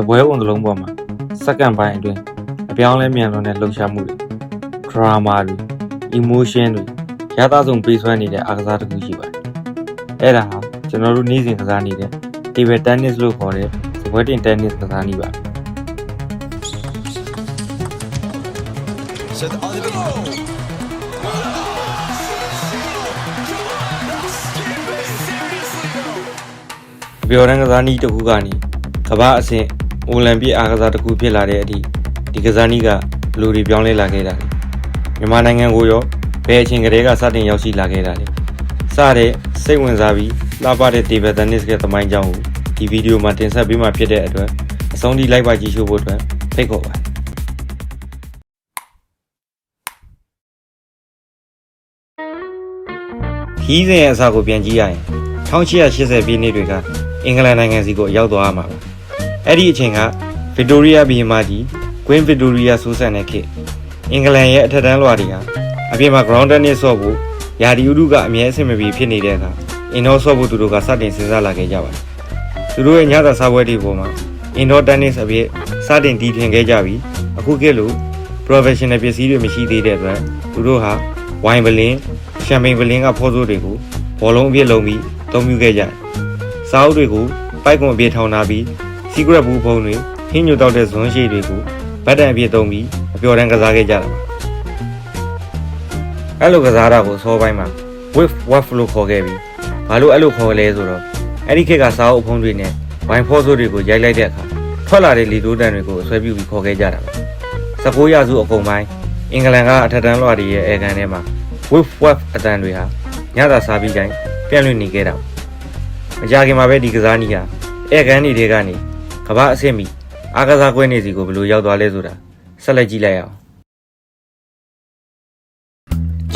ပွဲဝင်ကလုံးပေါ်မှာစက္ကန့်ပိုင်းအတွင်းအပြောင်းလဲမြန်လွန်တဲ့လှုပ်ရှားမှုတွေ drama တွေ emotion တွေရသဆုံးပေးစွမ်းနေတဲ့အားကစားတစ်ခုရှိပါတယ်။အဲ့ဒါဟာကျွန်တော်တို့နေ့စဉ်ကစားနေတဲ့ table tennis လို့ခေါ်တဲ့စပွဲတင် tennis ကစားနည်းပါ။ပြောရန်ကစားနည်းတစ်ခုကနေကမ္ဘာအဆင့်အိုလံပစ်အားကစားတစ်ခုဖြစ်လာတဲ့အထိဒီကစားနည်းကဘယ်လိုတွေပြောင်းလဲလာခဲ့တာလဲမြန်မာနိုင်ငံကိုရောဘယ်အချိန်ကတည်းကစတင်ရောက်ရှိလာခဲ့တာလဲစတဲ့စိတ်ဝင်စားပြီးလှပတဲ့ table tennis ရဲ့သမိုင်းကြောင်းကိုဒီဗီဒီယိုမှာတင်ဆက်ပေးမှာဖြစ်တဲ့အတွက်အဆုံးထိလိုက်ပါကြည့်ရှုဖို့အတွက်ဖိတ်ခေါ်ပါတယ်ခီးစဉ်ရဲ့အစကိုပြန်ကြည့်ရရင်1880ပြည့်နှစ်တွေကအင်္ဂလန်နိုင်ငံစီကိုရောက်သွားမှာပါအဲ့ဒီအချိန်ကဗစ်တိုးရီးယားဘီရင်မကြီး Queen Victoria ဆိုးဆန်တဲ့ခေတ်အင်္ဂလန်ရဲ့အထက်တန်းလွှာတွေဟာအပြင်မှာ ground tennis ဆော့ဖို့ယာဒီဥတုကအမြဲအဆင်မပြေဖြစ်နေတဲ့အခါindoor ဆော့ဖို့သူတို့ကစတင်စဉ်းစားလာခဲ့ကြပါတယ်သူတို့ရဲ့ညစာစားပွဲတွေပေါ်မှာ indoor tennis အဖြစ်စတင်တည်ထွင်ခဲ့ကြပြီးအခုခေတ်လို professional ပစ္စည်းတွေမရှိသေးတဲ့အတွက်သူတို့ဟာဝိုင်ဘလင်းရှမ်ပိန်ဘလင်းကဖောစိုးတွေကိုဘောလုံးအပြည့်လုံးပြီးအသုံးပြုခဲ့ကြတယ်။စားအုပ်တွေကိုပိုက်ကွန်အပြည့်ထောင်ထားပြီး secret ဘူးဖုံးတွေဟင်းညိုတောက်တဲ့ဇွန်းရှိတွေကိုဘတ်တန်အပြည့်သုံးပြီးအပျော်တမ်းကစားခဲ့ကြတာပါ။အဲ့လိုကစားတာကိုစောပိုင်းမှာ with waf လို့ခေါ်ခဲ့ပြီးဘာလို့အဲ့လိုခေါ်လဲဆိုတော့အဲ့ဒီခေတ်ကစားအုပ်ဖုံးတွေနဲ့ဝိုင်ဖောစိုးတွေကိုရိုက်လိုက်တဲ့အခါထွက်လာတဲ့လီတိုးတန်တွေကိုဆွဲပြုပြီးခေါ်ခဲ့ကြတာပါ။19ရာစုအကုန်ပိုင်းအင်္ဂလန်ကအထက်တန်းလွှာတွေရဲ့အဲကန်ထဲမှာ with waf အတန်တွေဟာညသာစားပြီးတိုင်းပြန့်လွင့်နေခဲ့တာ။မကြခင်မှာပဲဒီကစားနည်းဟာအဲကန်တွေကနေကမ္ဘာအဆင့်မီအားကစားကွင်းနေစီကိုဘယ်လိုရောက်သွားလဲဆိုတာဆက်လက်ကြည့်လိုက်အောင်။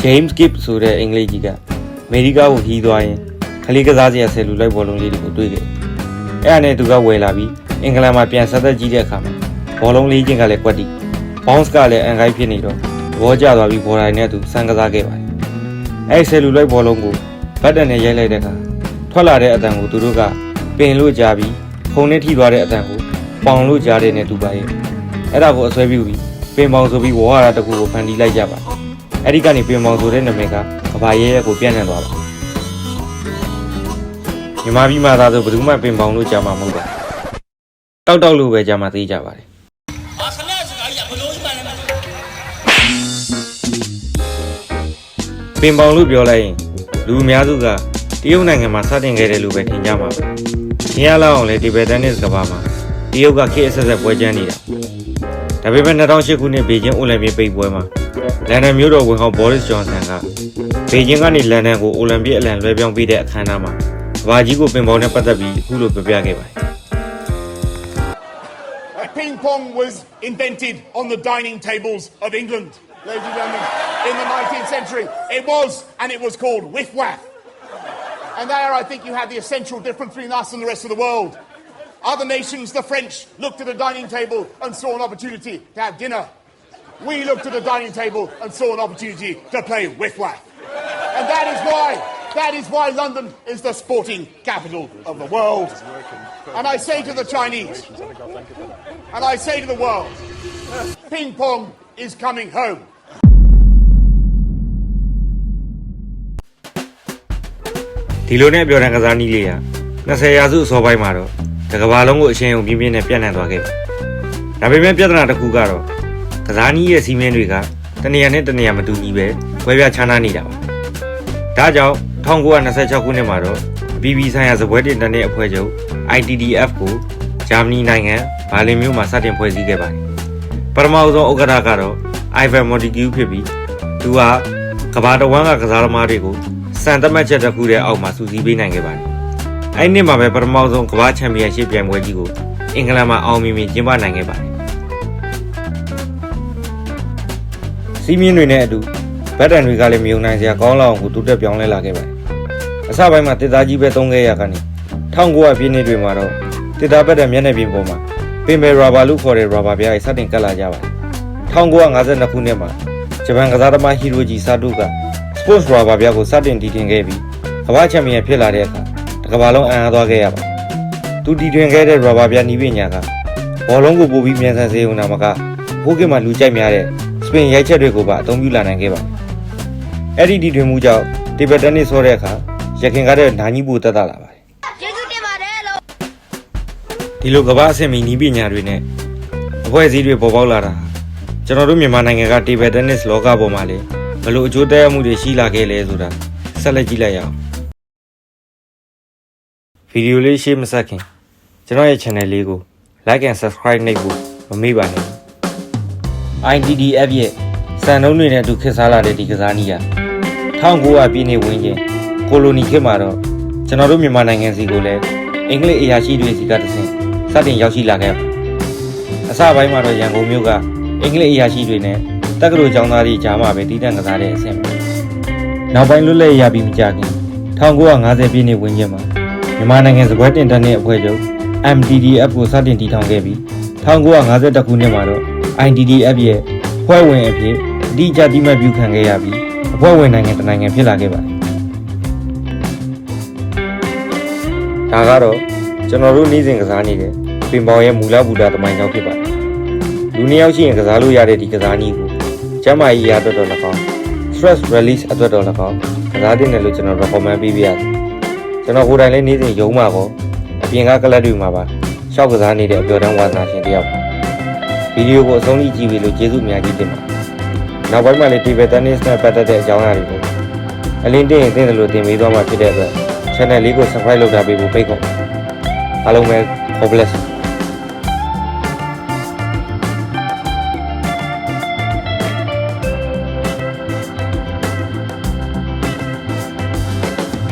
James Gibb ဆိုတဲ့အင်္ဂလိပ်ကြီးကအမေရိကကိုခီးသွားရင်ကလေးကစားစရာဆယ်လူလိုက်ဘောလုံးလေးတွေကိုတွေ့ခဲ့။အဲ့ဒါနဲ့သူကဝယ်လာပြီးအင်္ဂလန်မှာပြန်ဆက်သက်ကြည့်တဲ့အခါမှာဘောလုံးလေးချင်းကလည်းကွက်တီ bounce ကလည်းအန်ကိုင်းဖြစ်နေတော့သဘောကျသွားပြီးဘော်တိုင်းနဲ့သူစမ်းကစားခဲ့ပါတယ်။အဲ့ဆယ်လူလိုက်ဘောလုံးကိုဘတ်တန်နဲ့ရိုက်လိုက်တဲ့အခါထွက်လာတဲ့အတန်ကိုသူတို့ကပင်လို့ကြားပြီးခုံနဲ့ထိသွားတဲ့အတန်ကိုပေါင်လို့ကြားတဲ့နဲ့တူပါရဲ့အဲ့ဒါကိုအစွဲပြုပြီးပင်ပေါင်ဆိုပြီးဝေါ်ရတာတကူကိုဖန်တီးလိုက်ကြပါအဲ့ဒီကနေပင်ပေါင်ဆိုတဲ့နာမည်ကကဘာရဲရဲကိုပြန့်နှံ့သွားပါမြန်မာပြည်မှာသာဆိုဘယ်သူမှပင်ပေါင်လို့ကြားမှာမဟုတ်ပါတောက်လို့ပဲကြားမှာသိကြပါတယ်ပင်ပေါင်လို့ပြောလိုက်ရင်လူအများစုကတရုတ်နိုင်ငံမှာစတင်ခဲ့တယ်လို့ပဲထင်ကြမှာပါ။ရှင်းရလောက်အောင်လေဒီဘယ်တန်နစ်ကဘာမှာတရုတ်ကခေတ်အဆက်ဆက်ပွဲကျန်းနေတာ။ဒါပေမဲ့2008ခုနှစ်ဘေကျင်းအိုလံပစ်ပိတ်ပွဲမှာလန်ဒန်မြို့တော်ဝန်ဟောင်းဘော်ရစ်ဂျွန်ဆန်ကဘေကျင်းကနေလန်ဒန်ကိုအိုလံပစ်အလံလွှဲပြောင်းပေးတဲ့အခမ်းအနားမှာကဘာကြီးကိုပင်ပေါင်နဲ့ပတ်သက်ပြီးအခုလိုပြပြခဲ့ပါတယ်။ Ping pong was invented on the dining tables of England, ladies and gentlemen, in the 19th century. It was, and it was called whiff-waff. And there, I think you have the essential difference between us and the rest of the world. Other nations, the French, looked at a dining table and saw an opportunity to have dinner. We looked at a dining table and saw an opportunity to play whiff-waff. And that is why London is the sporting capital of the world. And I say to the Chinese, and I say to the world, ping pong is coming home. ဒီလိုနဲ့ပြောတဲ့ကစားနည်းလေးဟာ20ရာစုအစောပိုင်းမှာတော့တကဘာလုံးကိုအရှင်ုံပြင်းပြင်းနဲ့ပြန့်နှံ့သွားခဲ့ပါဒါပေမဲ့ပြဿနာတစ်ခုကတော့ကစားနည်းရဲ့စီးမင်းတွေကတနေရာနဲ့တနေရာမတူညီပဲကွဲပြားခြားနားနေတာပါဒါကြောင့်1926ခုနှစ်မှာတော့ BB ဆိုင်ရာစပွဲတင်တဲ့အဖွဲ့ချုပ် ITTF ကိုဂျာမနီနိုင်ငံဘာလင်မြို့မှာစတင်ဖွဲ့စည်းခဲ့ပါတယ်ပထမဆုံးဥက္ကဋ္ဌကတော့ Ivan Montague ဖြစ်ပြီးသူကကမ္ဘာတဝန်းကကစားသမားတွေကိုစံသတ်မှတ်ချက်တစ်ခုတည်းအောက်မှာစုစည်းပေးနိုင်ခဲ့ပါတယ်။အဲ့ဒီနှစ်မှာပဲပထမဆုံးကမ္ဘာချန်ပီယံရှစ်ပြိုင်ပွဲကြီးကိုအင်္ဂလန်မှာအောင်မြင်ကျင်းပနိုင်ခဲ့ပါတယ်။စီးမြင့်တွေနဲ့အတူဘတ်တန်တွေကလည်းမယုံနိုင်စရာကောင်းလောက်အောင်ကိုတိုးတက်ပြောင်းလဲလာခဲ့ပါတယ်။အစပိုင်းမှာတစ်သားကြီးပဲသုံးခဲ့ရကနေ1900ပြည့်နှစ်တွေမှာတော့တစ်သားဘတ်တန်မျက်နှာပြင်ပေါ်မှာပင်ပယ်ရာဘာလို့ခေါ်တဲ့ရာဘာပြားတွေစတင်ကတ်လာကြပါတယ်။1952ခုနှစ်မှာဂျပန်ကစားသမားဟီရိုဂျီဆာတိုကsports rubber ပြားကိုစတင်တည်တင်ခဲ့ပြီးကမ္ဘာချန်ပီယံဖြစ်လာတဲ့အခါတစ်ကမ္ဘာလုံးအံ့အားသွားခဲ့ရပါတယ်။သူတည်ထွင်ခဲ့တဲ့ rubber ပြားနည်းပညာက ဘောလုံးကိုပိုပြီးမြန်ဆန်စေုံနာမကကိုကင်မှာလူကြိုက်များတဲ့စပင်ရိုက်ချက်တွေကိုပါအသုံးပြုလာနိုင်ခဲ့ပါတယ်။အဲ့ဒီတီထွင်မှုကြောင့်တေဘယ်တက်နစ်ဆောတဲ့အခါရခင်ကားတဲ့နာကြီးပူတက်တာလာပါတယ်။ကျေးဇူးတင်ပါတယ်လို့ ဒီလိုကမ္ဘာအဆင့်မီနီးပညာတွေနဲ့အဖွဲ့အစည်းတွေပေါ်ပေါက်လာတာကျွန်တော်တို့မြန်မာနိုင်ငံကတေဘယ်တက်နစ်လောကပေါ်မှာလည်းဘယ်လိုအကျိုးသက်ရောက်မှုတွေရှိလာခဲ့လဲဆိုတာဆက်လက်ကြည့်လိုက်ရအောင်ဗီဒီယိုလေးရှေ့မဆက်ခင်ကျွန်တော်ရဲ့ channel လေးကို like and subscribe နှိပ်ဖို့မမေ့ပါနဲ့ ITDF ရဲ့စံနှုန်းတွေနဲ့အတူခေတ်စားလာတဲ့ဒီကစားနည်းက1900ပြည့်နှစ်ဝန်းကျင်ကိုလိုနီခေတ်မှာတော့ကျွန်တော်တို့မြန်မာနိုင်ငံစီကိုလည်းအင်္ဂလိပ်အရာရှိတွေစီကတဆင့်စတင်ရောက်ရှိလာခဲ့ပါတယ်အစပိုင်းမှာတော့ရန်ကုန်မြို့ကအင်္ဂလိပ်အရာရှိတွေနဲ့တက္ကသိုလ်ကျောင်းသားတွေကြားမှာပဲတည်တံ့ကစားတဲ့အဆင့်ပဲနောက်ပိုင်းလွတ်လပ်ရပြီးမကြခင်1950ပြည့်နှစ်ဝန်းကျင်မှာမြန်မာနိုင်ငံစပွဲတင်တန်းတဲ့အဖွဲ့ချုပ် MTDF ကိုစတင်တည်ထောင်ခဲ့ပြီး1952ခုနှစ်မှာတော့ ITDF ရဲ့ဖွဲ့ဝင်အဖြစ်အတိအကျတိမှတ်ပြုခံခဲ့ရပြီးအဖွဲ့ဝင်နိုင်ငံတစ်နိုင်ငံဖြစ်လာခဲ့ပါတယ်။ဒါကတော့ကျွန်တော်တို့နေ့စဉ်ကစားနေတဲ့ပင်ပေါင်ရဲ့မူလဘူတာသမိုင်းကြောင်းဖြစ်ပါတယ်။လူနှစ်ယောက်ရှိရင်ကစားလို့ရတဲ့ဒီကစားနည်းကိုကျန်းမာရေးရအတွက်တော့၎င်း stress release အတွက်တော့၎င်းကစားသင့်တယ်လို့ကျွန်တော် recommend ပေးပြရတယ်။ကျွန်တော်ကိုယ်တိုင်လည်းနေ့စဉ်ရုံးမှာကောအပြင်ကကလပ်တွေမှာပါရှောက်ကစားနေတဲ့အပျော်တမ်းဝါသနာရှင်တယောက်ပါဗီဒီယိုကိုအဆုံးထိကြည့်ပြီးလို့ကျေးဇူးအများကြီးတင်ပါတယ်နောက်ပိုင်းမှာလည်း table tennis နဲ့ပတ်သက်တဲ့အကြောင်းအရာတွေကိုအလင်းတင်ရင်သိတယ်လို့တင်ပေးသွားမှာဖြစ်တဲ့အတွက် channel လေးကို subscribe လုပ်ထားပေးဖို့ဖိတ်ခေါ်ပါတယ်အားလုံးပဲ God bless